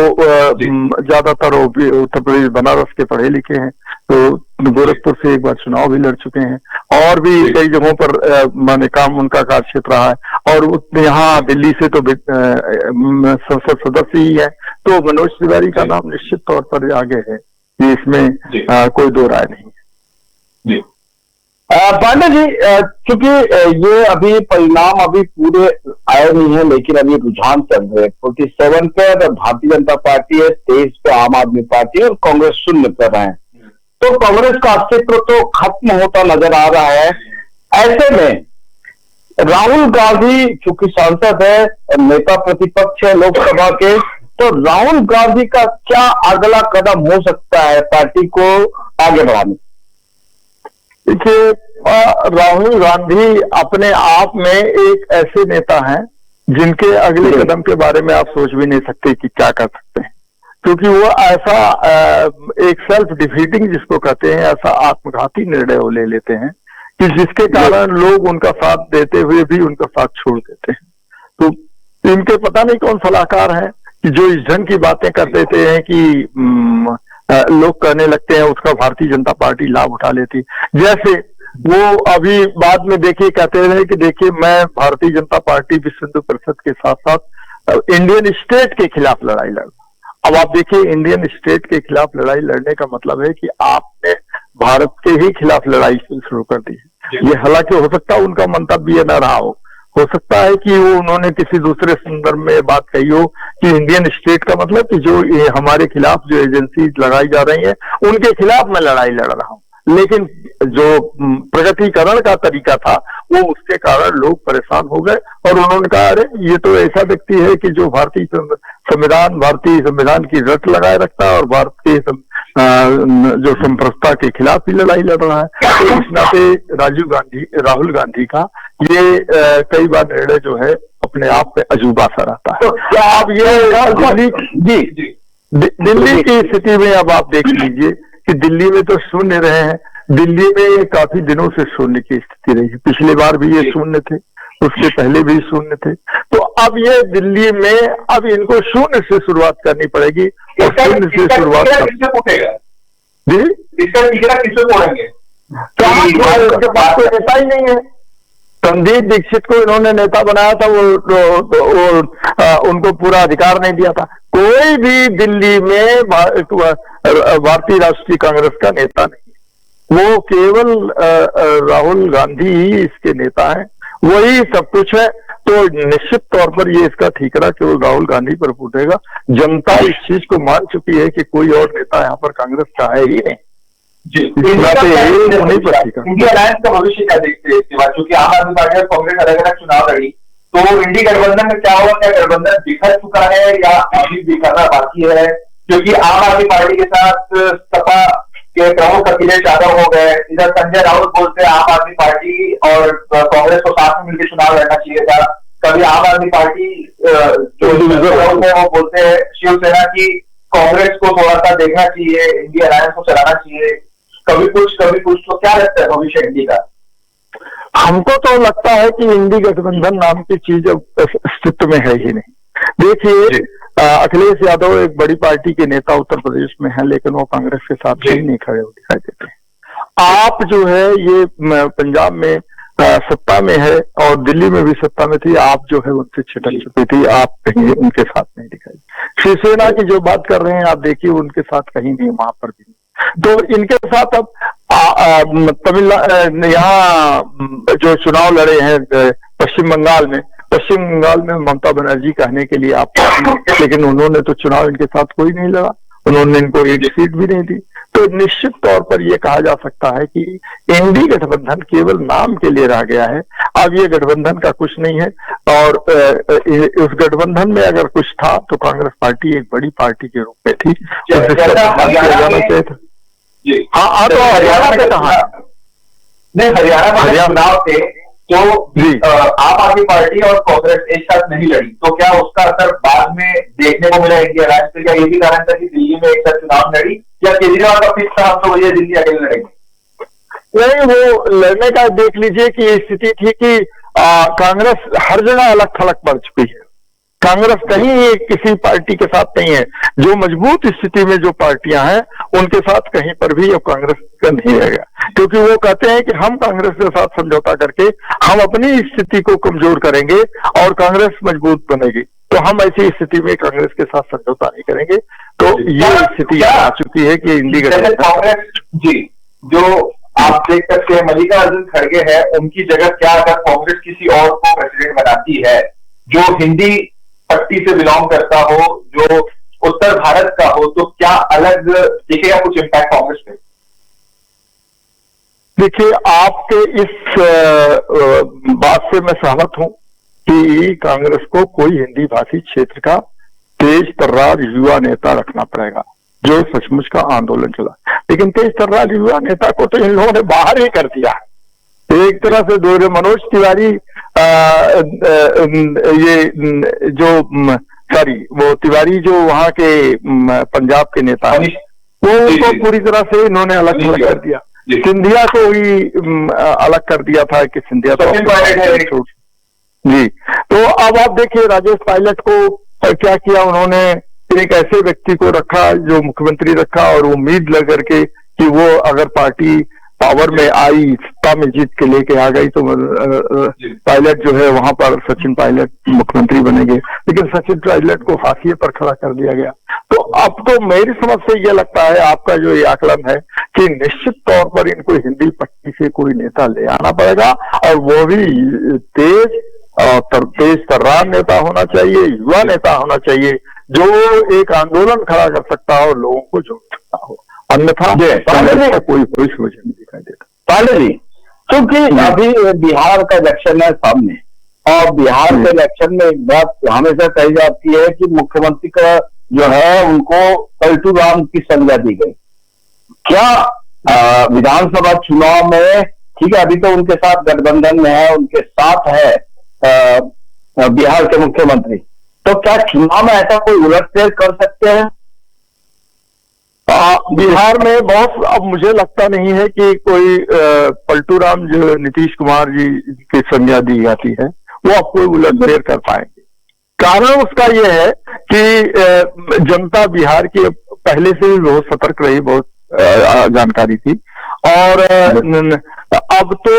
ज्यादातर वो उत्तर प्रदेश बनारस के पढ़े लिखे हैं। तो गोरखपुर से एक बार चुनाव भी लड़ चुके हैं, और भी कई जगहों पर माने काम उनका कार्यक्षेत्र रहा है। और यहाँ दिल्ली से तो संसद सदस्य ही है। तो मनोज तिवारी का नाम निश्चित तौर पर आगे है, इसमें कोई दो राय नहीं है। पांडे जी, चूंकि ये अभी परिणाम अभी पूरे आए नहीं है, लेकिन अभी रुझान चल रहे हैं। 47 पे भारतीय जनता पार्टी है, 23 पे आम आदमी पार्टी है और कांग्रेस 0 पर रहे हैं। तो कांग्रेस का अस्तित्व तो खत्म होता नजर आ रहा है। ऐसे में राहुल गांधी चूंकि सांसद है, नेता प्रतिपक्ष है लोकसभा के, तो राहुल गांधी का क्या अगला कदम हो सकता है पार्टी को आगे बढ़ाने? देखिए, राहुल गांधी अपने आप में एक ऐसे नेता हैं जिनके अगले कदम के बारे में आप सोच भी नहीं सकते कि क्या कर सकते हैं, क्योंकि वो ऐसा एक सेल्फ डिफीटिंग जिसको कहते हैं, ऐसा आत्मघाती निर्णय वो ले लेते हैं कि जिसके कारण लोग उनका साथ देते हुए भी उनका साथ छोड़ देते हैं। तो इनके पता नहीं कौन सलाहकार हैं कि जो इस ढंग की बातें कर देते हैं कि लोग कहने लगते हैं उसका भारतीय जनता पार्टी लाभ उठा लेती। जैसे वो अभी बाद में देखिए कहते रहे कि देखिए मैं भारतीय जनता पार्टी विश्व हिंदू परिषद के साथ साथ इंडियन स्टेट के खिलाफ लड़ाई लड़। अब आप देखिए, इंडियन स्टेट के खिलाफ लड़ाई लड़ने का मतलब है कि आपने भारत के ही खिलाफ लड़ाई शुरू कर दी है। ये हालांकि हो सकता है उनका मंतव्य न रहा हो सकता है कि वो उन्होंने किसी दूसरे संदर्भ में बात कही हो कि इंडियन स्टेट का मतलब कि जो हमारे खिलाफ जो एजेंसी लगाई जा रही है उनके खिलाफ मैं लड़ाई लड़ रहा हूं। लेकिन जो प्रगतिकरण का तरीका था वो उसके कारण लोग परेशान हो गए और उन्होंने कहा अरे ये तो ऐसा व्यक्ति है कि जो भारतीय संविधान की रट लगाए रखता है और भारत के जो संप्रभुता के खिलाफ ही लड़ाई लड़ रहा है। तो इस नाते राहुल गांधी का ये कई बार निर्णय जो है अपने आप में अजूबा सा रहता है। तो क्या आप ये दिल्ली की स्थिति में अब आप देख लीजिए कि दिल्ली में तो शून्य रहे हैं, दिल्ली में काफी दिनों से शून्य की स्थिति रही है। पिछली बार भी ये शून्य थे, उसके पहले भी शून्य थे। तो अब ये दिल्ली में अब इनको शून्य से शुरुआत करनी पड़ेगी और शून्य से शुरुआत जी इसका टिकट किससे तोड़ेंगे? उनके पास कोई नेता ही नहीं है। संदीप दीक्षित को इन्होंने नेता बनाया था, वो उनको पूरा अधिकार नहीं दिया था। कोई भी दिल्ली में भारतीय राष्ट्रीय कांग्रेस का नेता नहीं, वो केवल राहुल गांधी ही इसके नेता हैं, वही सब कुछ है। तो निश्चित तौर पर ये इसका ठीकरा केवल राहुल गांधी पर फूटेगा। जनता इस चीज को मान चुकी है कि कोई और नेता यहाँ पर कांग्रेस का है ही नहीं। इंडिया अलायंस का भविष्य क्या देखते हैं इसके बाद? क्योंकि आम आदमी पार्टी और कांग्रेस अलग अलग चुनाव लड़ी, तो इंडी गठबंधन में क्या होगा? क्या गठबंधन बिखर चुका है या अभी बिखरना बाकी है? क्योंकि आम आदमी पार्टी के साथ सपा के प्रमुख अखिलेश यादव हो गए, इधर संजय राउत बोलते हैं आम आदमी पार्टी और कांग्रेस को साथ में मिलकर चुनाव लड़ना चाहिए था। कभी आम आदमी पार्टी जो है वो बोलते हैं शिवसेना की कांग्रेस को थोड़ा सा देखना चाहिए, इंडिया अलायंस को चलाना चाहिए। कभी कुछ तो क्या लगता है भविष्य इंडी का? हमको तो लगता है कि इंडी गठबंधन नाम की चीज अब अस्तित्व में है ही नहीं। देखिए, अखिलेश यादव एक बड़ी पार्टी के नेता उत्तर प्रदेश में है, लेकिन वो कांग्रेस के साथ कहीं नहीं खड़े हो दिखाई देते। आप जो है ये पंजाब में सत्ता में है और दिल्ली में भी सत्ता में थी, आप जो है उनसे छिटक चुकी थी, आप कहीं उनके साथ नहीं दिखाई। शिवसेना की जो बात कर रहे हैं आप देखिए, उनके साथ कहीं नहीं, वहां पर भी नहीं। तो इनके साथ अब तमिलनाडु यहाँ जो चुनाव लड़े हैं पश्चिम बंगाल में ममता बनर्जी कहने के लिए आप, लेकिन उन्होंने तो चुनाव इनके साथ कोई नहीं लड़ा, उन्होंने इनको एक सीट भी नहीं दी। तो निश्चित तौर पर यह कहा जा सकता है कि इंडी गठबंधन केवल नाम के लिए रह गया है। अब ये गठबंधन का कुछ नहीं है, और उस गठबंधन में अगर कुछ था तो कांग्रेस पार्टी एक बड़ी पार्टी के रूप में थी। हाँ, तो हरियाणा पे कहा नहीं, हरियाणा चुनाव थे तो आम आदमी पार्टी और कांग्रेस एक साथ नहीं लड़ी, तो क्या उसका असर बाद में देखने को मिला इंडिया अलायंस पे? क्या ये भी कारण था कि दिल्ली में एक साथ चुनाव लड़ी, या केजरीवाल का फिक्स था हम तो वही दिल्ली अकेले लड़ेंगे? नहीं, वो लड़ने का देख लीजिए कि स्थिति थी कि कांग्रेस हर जगह अलग थलग पड़ चुकी है। कांग्रेस कहीं किसी पार्टी के साथ नहीं है। जो मजबूत स्थिति में जो पार्टियां हैं उनके साथ कहीं पर भी अब कांग्रेस का नहीं रहेगा, क्योंकि वो कहते हैं कि हम कांग्रेस के साथ समझौता करके हम अपनी स्थिति को कमजोर करेंगे और कांग्रेस मजबूत बनेगी। तो हम ऐसी स्थिति में कांग्रेस के साथ समझौता नहीं करेंगे। तो ये स्थिति आ चुकी है कि इंडी कांग्रेस जी जो आप देख सकते हैं मल्लिकार्जुन खड़गे है, उनकी जगह क्या अगर कांग्रेस किसी और को प्रेसिडेंट बनाती है जो हिंदी पट्टी से बिलोंग करता हो, जो उत्तर भारत का हो, तो क्या अलग दिखेगा कुछ इम्पैक्ट कांग्रेस पे? देखिए, आपके इस बात से मैं सहमत हूं कि कांग्रेस को कोई हिंदी भाषी क्षेत्र का तेज तर्रार युवा नेता रखना पड़ेगा जो सचमुच का आंदोलन चला। लेकिन तेज तर्रार युवा नेता को तो इन लोगों ने बाहर ही कर दिया है। एक तरह से दोहरे मनोज तिवारी वो तिवारी जो वहां के पंजाब के नेता हैं, वो उनको पूरी तरह से इन्होंने अलग कर दिया। सिंधिया को ही अलग कर दिया था कि सिंधिया तो जी। तो अब आप देखिए राजेश पायलट को क्या किया उन्होंने, एक ऐसे व्यक्ति को रखा जो मुख्यमंत्री रखा, और उम्मीद लग करके कि वो अगर पार्टी पावर में आई, सत्ता में जीत के लेके आ गई तो पायलट जो है वहां पर सचिन पायलट मुख्यमंत्री बनेंगे। लेकिन सचिन पायलट को हाशिए पर खड़ा कर दिया गया। तो अब तो मेरी समझ से यह लगता है, आपका जो ये आकलन है कि निश्चित तौर पर इनको हिंदी पट्टी से कोई नेता ले आना पड़ेगा, और वो भी तेज तर्रार नेता होना चाहिए, युवा नेता होना चाहिए, जो एक आंदोलन खड़ा कर सकता हो, लोगों को जोड़ सकता हो। अन्यथा कोई भविष्य नहीं दिखाई देता। पांडे जी, क्योंकि अभी बिहार का इलेक्शन है सामने, और बिहार के इलेक्शन में एक बात हमेशा कही जाती है कि मुख्यमंत्री का जो है उनको पलटू राम की संज्ञा दी गई। क्या विधानसभा चुनाव में, ठीक है अभी तो उनके साथ गठबंधन में है, उनके साथ है बिहार के मुख्यमंत्री, तो क्या चुनाव में ऐसा कोई उलटफेर कर सकते हैं? बिहार में बहुत, अब मुझे लगता नहीं है कि कोई पलटू राम जो नीतीश कुमार जी की संज्ञा दी जाती है वो अब कोई उलटफेर कर पाएंगे। कारण उसका ये है कि जनता बिहार की पहले से ही बहुत सतर्क रही, बहुत जानकारी थी, और अब तो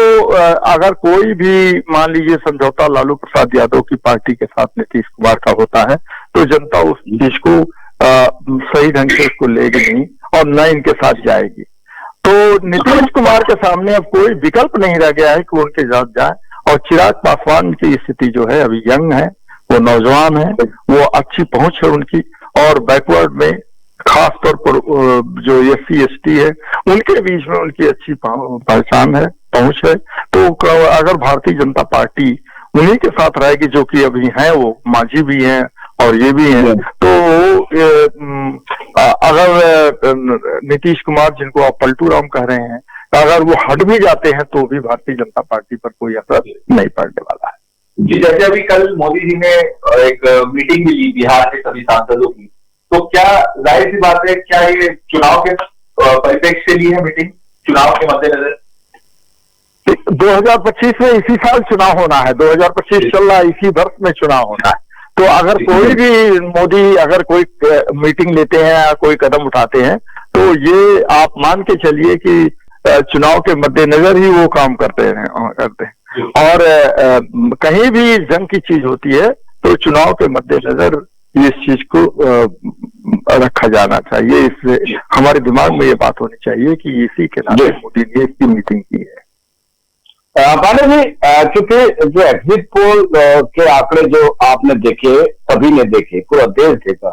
अगर कोई भी मान लीजिए समझौता लालू प्रसाद यादव की पार्टी के साथ नीतीश कुमार का होता है तो जनता उस चीज को सही ढंग से उसको लेगी नहीं और न इनके साथ जाएगी। तो नीतीश कुमार के सामने अब कोई विकल्प नहीं रह गया है कि उनके साथ जाए, और चिराग पासवान की स्थिति जो है अभी यंग है, वो नौजवान है, वो अच्छी पहुंच है उनकी, और बैकवर्ड में खास तौर पर जो SC ST है उनके बीच में उनकी अच्छी पहचान है, पहुंच है। तो अगर भारतीय जनता पार्टी उन्हीं के साथ रहेगी जो कि अभी हैं, वो मांझी भी हैं और ये भी हैं, तो अगर नीतीश कुमार जिनको आप पलटू राम कह रहे हैं अगर वो हट भी जाते हैं तो भी भारतीय जनता पार्टी पर कोई असर नहीं पड़ने वाला है। जी, जैसे अभी कल मोदी जी ने एक मीटिंग भी ली बिहार के सभी सांसदों की, तो क्या जाहिर सी बात है, क्या ये चुनाव के परिप्रेक्ष्य से ली है मीटिंग, चुनाव के मद्देनजर? 2025 में इसी साल चुनाव होना है, 2025 चल रहा है, इसी वर्ष में चुनाव होना है। तो अगर कोई भी मोदी अगर कोई मीटिंग लेते हैं या कोई कदम उठाते हैं तो ये आप मान के चलिए कि चुनाव के मद्देनजर ही वो काम करते हैं। और कहीं भी जंग की चीज होती है तो चुनाव के मद्देनजर इस चीज को रखा जाना चाहिए। इससे हमारे दिमाग में ये बात होनी चाहिए कि इसी के नाते मोदी ने इसकी मीटिंग की है। पांडे जी, क्योंकि जो एग्जिट पोल के आंकड़े जो आपने देखे, सभी ने देखे, पूरा देश देखा,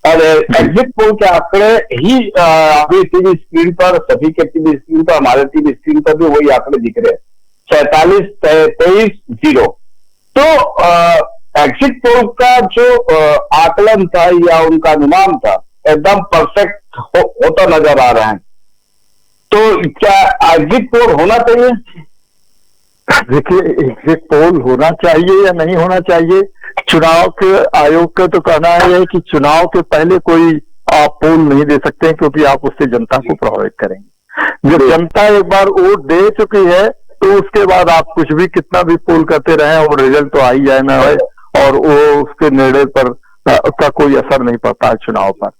और एग्जिट पोल के आंकड़े ही अभी टीवी स्क्रीन पर, सभी के टीवी स्क्रीन पर, हमारे टीवी स्क्रीन पर भी वही आंकड़े दिख रहे हैं, 47-23-0। तो एग्जिट पोल का जो आकलन था या उनका अनुमान था एकदम परफेक्ट होता नजर आ रहा है। तो क्या एग्जिट पोल होना चाहिए? देखिए, एग्जिट पोल होना चाहिए या नहीं होना चाहिए, चुनाव के आयोग का तो कहना है कि चुनाव के पहले कोई आप पोल नहीं दे सकते क्योंकि आप उससे जनता को प्रभावित करेंगे। जब जनता एक बार वोट दे चुकी है तो उसके बाद आप कुछ भी कितना भी पोल करते रहे और रिजल्ट तो आ ही जाए ना है, और वो उसके निर्णय पर उसका कोई असर नहीं पड़ता है चुनाव पर।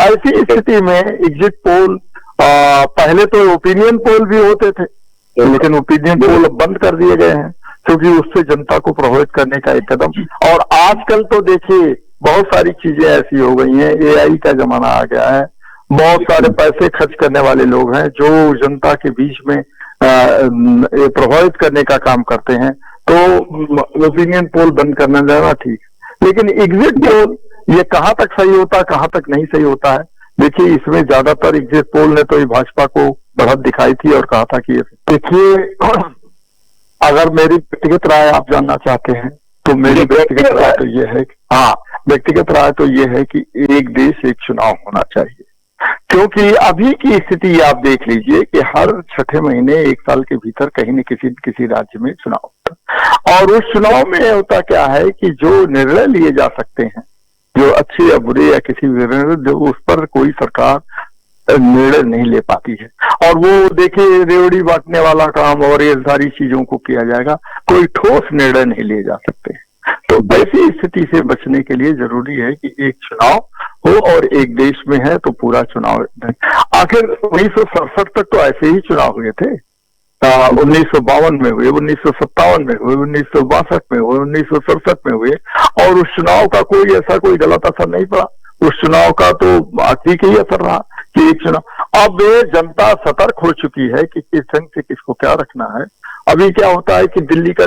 ऐसी स्थिति में एग्जिट पोल, पहले तो ओपिनियन पोल भी होते थे लेकिन ओपिनियन पोल बंद कर दिए गए हैं क्योंकि उससे जनता को प्रभावित करने का एक कदम। और आजकल तो देखिए बहुत सारी चीजें ऐसी हो गई हैं, AI का जमाना आ गया है, बहुत सारे पैसे खर्च करने वाले लोग हैं जो जनता के बीच में प्रभावित करने का काम करते हैं। तो ओपिनियन पोल बंद करना ज्यादा ठीक, लेकिन एग्जिट पोल ये कहाँ तक सही होता है, कहाँ तक नहीं सही होता है। देखिए, इसमें ज्यादातर एग्जिट पोल ने तो भाजपा को बढ़त दिखाई थी और कहा था कि देखिए, अगर मेरी व्यक्तिगत राय आप जानना चाहते हैं तो मेरी व्यक्तिगत राय तो ये है, व्यक्तिगत राय तो ये है कि एक देश एक चुनाव होना चाहिए। क्योंकि अभी की स्थिति आप देख लीजिए कि हर 6 महीने 1 साल के भीतर कहीं न किसी राज्य में चुनाव होता, और उस चुनाव में होता क्या है कि जो निर्णय लिए जा सकते हैं, जो अच्छे या बुरे या किसी भी, उस पर कोई सरकार निर्णय नहीं ले पाती है। और वो देखिए, रेवड़ी बांटने वाला काम और ये सारी चीजों को किया जाएगा, कोई ठोस निर्णय नहीं लिए जा सकते। तो ऐसी स्थिति से बचने के लिए जरूरी है कि एक चुनाव हो, और एक देश में है तो पूरा चुनाव। आखिर 1967 तक तो ऐसे ही चुनाव हुए थे, 1952 में हुए, 1957 में हुए, 1962 में हुए, 1967 में हुए, और उस चुनाव का कोई ऐसा कोई गलत असर नहीं पड़ा। उस चुनाव का तो ठीक ही असर रहा कि एक चुनाव। अब जनता सतर्क हो चुकी है कि किस ढंग से किसको क्या रखना है। अभी क्या होता है कि दिल्ली का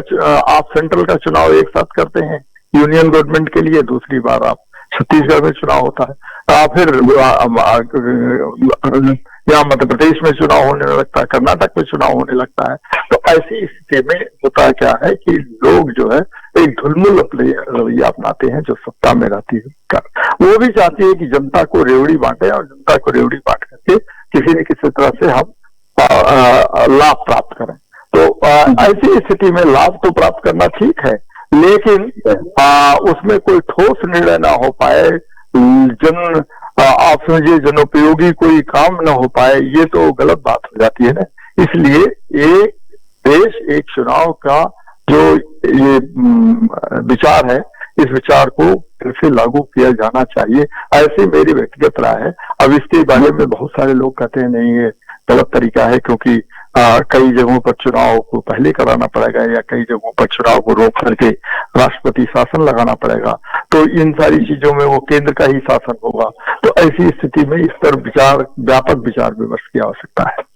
आप सेंट्रल का चुनाव एक साथ करते हैं यूनियन गवर्नमेंट के लिए, दूसरी बार आप छत्तीसगढ़ में चुनाव होता है, फिर यहाँ मध्य प्रदेश में चुनाव होने लगता है, कर्नाटक में चुनाव होने लगता है। तो ऐसी स्थिति में होता क्या है कि लोग जो है एक धुलमुल रवैया अपनाते हैं जो सत्ता में रहती है। वो भी चाहती है कि जनता को रेवड़ी बांटे और जनता को रेवड़ी बांट करके किसी न किसी तरह से हम लाभ प्राप्त करें। तो ऐसी स्थिति में लाभ तो प्राप्त करना ठीक है, लेकिन उसमें कोई ठोस निर्णय ना हो पाए, आप समझिए जनोपयोगी कोई काम ना हो पाए, ये तो गलत बात हो जाती है ना। इसलिए एक देश एक चुनाव का जो ये विचार है, इस विचार को फिर से लागू किया जाना चाहिए, ऐसी मेरी व्यक्तिगत राय है। अब इसके बारे में बहुत सारे लोग कहते हैं नहीं ये गलत तरीका है, क्योंकि कई जगहों पर चुनाव को पहले कराना पड़ेगा या कई जगहों पर चुनाव को रोक करके राष्ट्रपति शासन लगाना पड़ेगा, तो इन सारी चीजों में वो केंद्र का ही शासन होगा। तो ऐसी स्थिति में इस पर व्यापक विचार विमर्श की आवश्यकता है।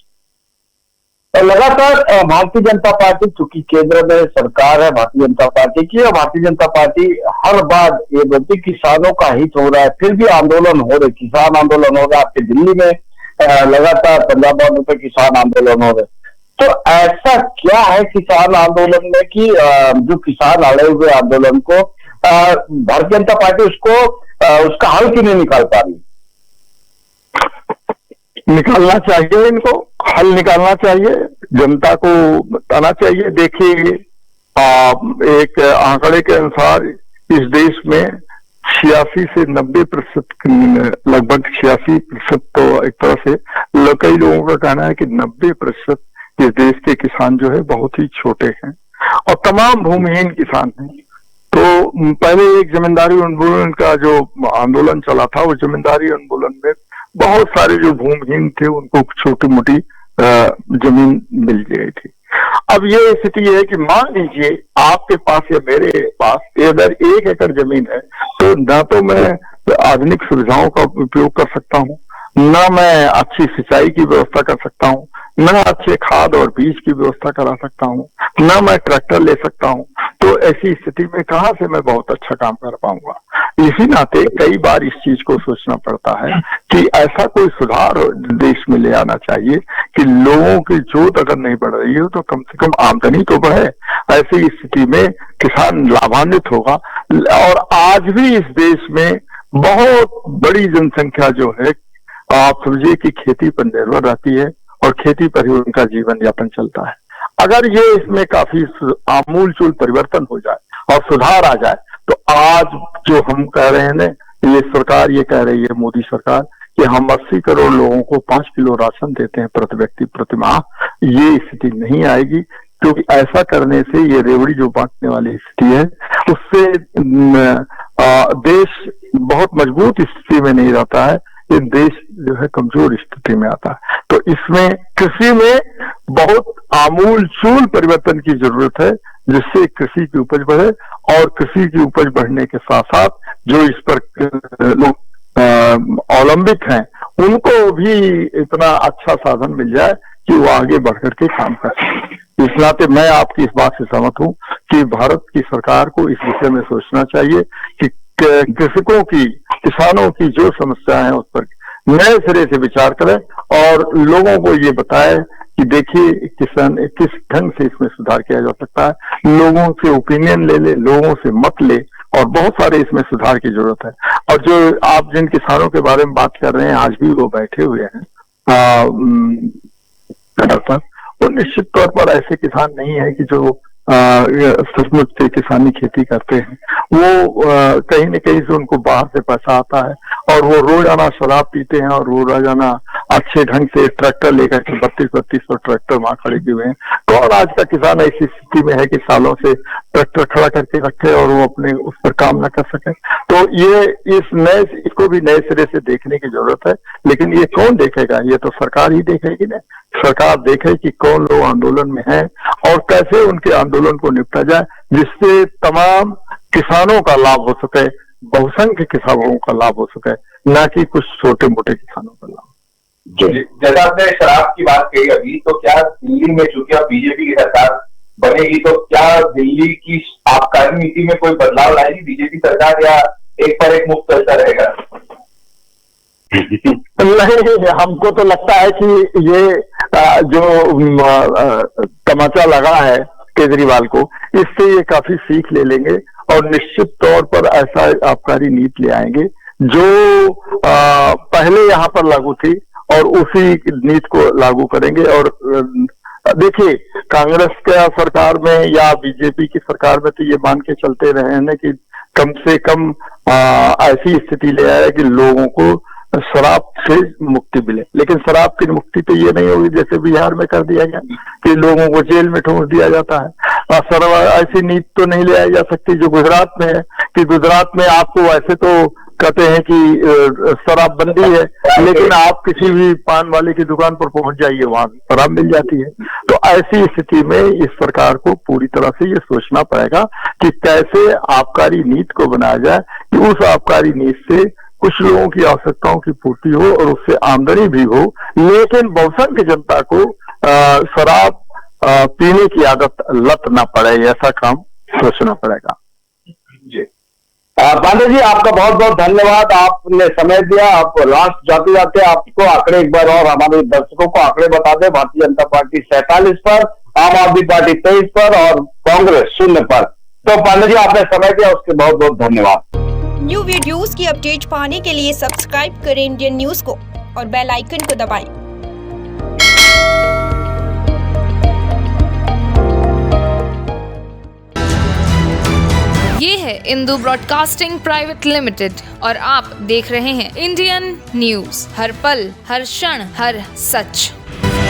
लगातार भारतीय जनता पार्टी, चूंकि केंद्र में सरकार है भारतीय जनता पार्टी की, और भारतीय जनता पार्टी हर बार ये बोलती किसानों का हित हो रहा है, फिर भी आंदोलन हो रहे, किसान आंदोलन हो रहा है। आपके दिल्ली में लगातार पंजाब बॉर्डर पे किसान आंदोलन हो रहे, तो ऐसा क्या है किसान आंदोलन में कि जो किसान अड़े हुए आंदोलन को भारतीय जनता पार्टी उसका हल क्यों नहीं निकाल पा रही? निकालना चाहिए, इनको हल निकालना चाहिए, जनता को बताना चाहिए। देखिए, एक आंकड़े के अनुसार इस देश में 86 से 90%, लगभग 86%, तो एक तरह से कई लोगों का कहना है कि 90% इस देश के किसान जो है बहुत ही छोटे हैं और तमाम भूमिहीन किसान हैं। तो पहले एक जमींदारी आंदोलन का जो आंदोलन चला था, वो जमींदारी आंदोलन में बहुत सारे जो भूमिहीन थे उनको छोटी मोटी जमीन मिल गई थी। अब ये स्थिति है कि मान लीजिए आपके पास या मेरे पास अगर 1 एकड़ जमीन है, तो ना तो मैं आधुनिक सुविधाओं का उपयोग कर सकता हूँ, ना मैं अच्छी सिंचाई की व्यवस्था कर सकता हूँ, ना अच्छे खाद और बीज की व्यवस्था करा सकता हूँ, ना मैं ट्रैक्टर ले सकता हूँ। तो ऐसी स्थिति में कहाँ से मैं बहुत अच्छा काम कर पाऊंगा? इसी नाते कई बार इस चीज को सोचना पड़ता है कि ऐसा कोई सुधार देश में ले आना चाहिए कि लोगों की जोत अगर नहीं बढ़ रही हो तो कम से कम आमदनी तो बढ़े। ऐसी स्थिति में किसान लाभान्वित होगा। और आज भी इस देश में बहुत बड़ी जनसंख्या जो है, आप समझिए कि खेती पर निर्भर रहती है और खेती पर ही उनका जीवन यापन चलता है। अगर ये इसमें काफी आमूलचूल परिवर्तन हो जाए और सुधार आ जाए, तो आज जो हम कह रहे हैं ना, ये सरकार ये कह रही है, मोदी सरकार, कि हम 80 करोड़ लोगों को 5 किलो राशन देते हैं प्रति व्यक्ति प्रति माह, ये स्थिति नहीं आएगी। क्योंकि ऐसा करने से ये रेवड़ी जो बांटने वाली स्थिति है, उससे देश बहुत मजबूत स्थिति में नहीं रहता है, ये देश जो है कमजोर स्थिति में आता है। तो इसमें कृषि में बहुत आमूलचूल परिवर्तन की जरूरत है, जिससे कृषि की उपज बढ़े और कृषि की उपज बढ़ने के साथ साथ जो इस पर लोग अवलंबित हैं, उनको भी इतना अच्छा साधन मिल जाए कि वो आगे बढ़ करके काम कर सके। इस नाते मैं आपकी इस बात से सहमत हूं कि भारत की सरकार को इस विषय में सोचना चाहिए कि कृषकों की, किसानों की जो समस्या है उस पर नए सिरे से विचार करें और लोगों को ये बताए कि देखिए किसान किस ढंग से इसमें सुधार किया जा सकता है। लोगों से ओपिनियन ले, लोगों से मत ले, और बहुत सारे इसमें सुधार की जरूरत है। और जो आप जिन किसानों के बारे में बात कर रहे हैं, आज भी वो बैठे हुए हैं पर, वो निश्चित तौर पर ऐसे किसान नहीं है कि जो सचमुच से किसानी खेती करते हैं। वो कहीं न कहीं से उनको बाहर से पैसा आता है और वो रोजाना शराब पीते हैं और वो रोजाना अच्छे ढंग से ट्रैक्टर लेकर के 3200 ट्रैक्टर वहां खड़े किए हुए हैं। कौन आज का किसान ऐसी स्थिति में है कि सालों से ट्रैक्टर खड़ा करके रखे और वो अपने उस पर काम न कर सके? तो ये इसको भी नए सिरे से देखने की जरूरत है। लेकिन ये कौन देखेगा? ये तो सरकार ही देखेगी ना। सरकार देखे कि कौन लोग आंदोलन में हैं और कैसे उनके आंदोलन को निपटा जाए, जिससे तमाम किसानों का लाभ हो सके, बहुसंख्य किसानों का लाभ हो सके, न कि कुछ छोटे मोटे किसानों का लाभ। जैसा आपने शराब की बात कही अभी, तो क्या दिल्ली में चूंकि अब बीजेपी की सरकार बनेगी, तो क्या दिल्ली की आबकारी नीति में कोई बदलाव लाएगी बीजेपी सरकार, या एक पर एक मुफ्त चलता रहेगा? नहीं, हमको तो लगता है कि ये जो तमाचा लगा है केजरीवाल को, इससे ये काफी सीख ले लेंगे और निश्चित तौर पर ऐसा आबकारी नीति ले आएंगे जो पहले यहाँ पर लागू थी और उसी नीति को लागू करेंगे। और देखिए, कांग्रेस के सरकार में या बीजेपी की सरकार में तो ये मान के चलते रहे हैं कि कम से कम ऐसी स्थिति ले आया कि लोगों को शराब से मुक्ति मिले, लेकिन शराब की मुक्ति तो ये नहीं होगी जैसे बिहार में कर दिया गया कि लोगों को जेल में ठूंस दिया जाता है। ऐसी नीति तो नहीं ले आई जा सकती जो गुजरात में है, कि गुजरात में आपको वैसे तो कहते हैं कि शराबबंदी है, लेकिन आप किसी भी पान वाले की दुकान पर पहुंच जाइए, वहां शराब मिल जाती है। तो ऐसी स्थिति में इस सरकार को पूरी तरह से ये सोचना पड़ेगा कि कैसे आबकारी नीति को बनाया जाए कि उस आबकारी नीति से कुछ लोगों की आवश्यकताओं की पूर्ति हो और उससे आमदनी भी हो, लेकिन बहुसंख्य जनता को शराब पीने की आदत लत ना पड़े, ऐसा काम सोचना पड़ेगा। जी पांडे जी, आपका बहुत बहुत धन्यवाद, आपने समय दिया। आप लास्ट जाते जाते आपको आंकड़े एक बार और हमारे दर्शकों को आंकड़े बता दें। भारतीय जनता पार्टी 47 पर, आम आदमी पार्टी 23 पर और कांग्रेस 0 पर। तो पांडे जी, आपने समय दिया, उसके बहुत बहुत धन्यवाद। न्यू वीडियोस की अपडेट पाने के लिए सब्सक्राइब करें इंडियन न्यूज को और बेल आइकन को दबाएं। ये है इंदू ब्रॉडकास्टिंग प्राइवेट लिमिटेड और आप देख रहे हैं इंडियन न्यूज, हर पल, हर क्षण, हर सच।